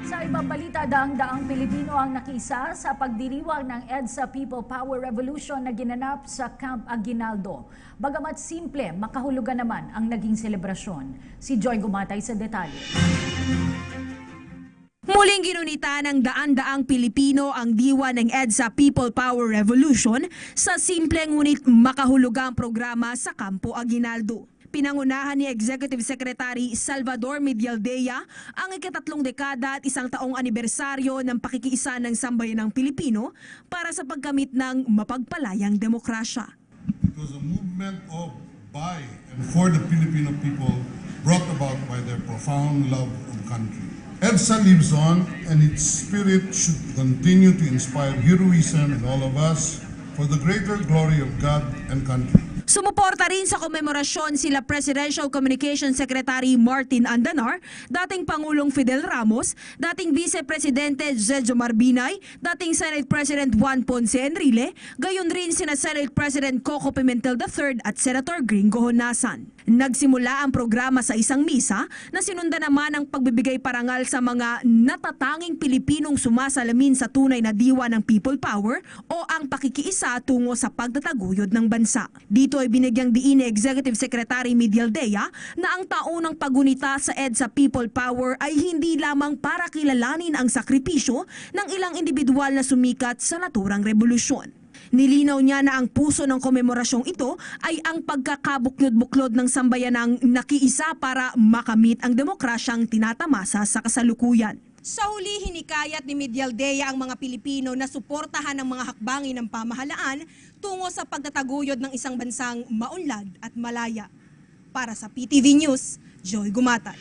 Sa ibang balita, daang-daang Pilipino ang nakiisa sa pagdiriwang ng EDSA People Power Revolution na ginanap sa Camp Aguinaldo. Bagamat simple, makahulugan naman ang naging selebrasyon. Si Joy Gumatay sa detalye. Muling ginunita ng daan-daang Pilipino ang diwa ng EDSA People Power Revolution sa simple ngunit makahulugang programa sa Campo Aguinaldo. Pinangunahan ni Executive Secretary Salvador Medialdea ang ika-3 dekada at 1 taong anibersaryo ng pakikiisa ng sambayanang Pilipino para sa pagkamit ng mapagpalayang demokrasya. It was a movement of by and for the Filipino people brought about by their profound love of country. EDSA lives on and its spirit should continue to inspire heroism in all of us for the greater glory of God and country. Sumuporta rin sa komemorasyon sila Presidential Communications Secretary Martin Andanar, dating Pangulong Fidel Ramos, dating Vice Presidente Zejo Marbinay, dating Senate President Juan Ponce Enrile, gayon rin sina Senate President Coco Pimentel III at Senator Gringo Honasan. Nagsimula ang programa sa isang misa na sinunda naman ang pagbibigay parangal sa mga natatanging Pilipinong sumasalamin sa tunay na diwa ng people power o ang pakikiisa tungo sa pagtataguyod ng bansa. Dito ay binigyang diin ni Executive Secretary Medialdea na ang taunang pagunita sa EDSA People Power ay hindi lamang para kilalanin ang sakripisyo ng ilang individual na sumikat sa naturang revolusyon. Nilinaw niya na ang puso ng komemorasyong ito ay ang pagkakabuklod-buklod ng sambayanang nakiisa para makamit ang demokrasyang tinatamasa sa kasalukuyan. Sa huli, hinikayat ni Medialdea ang mga Pilipino na suportahan ang mga hakbangin ng pamahalaan tungo sa pagtataguyod ng isang bansang maunlad at malaya. Para sa PTV News, Joy Gumatay.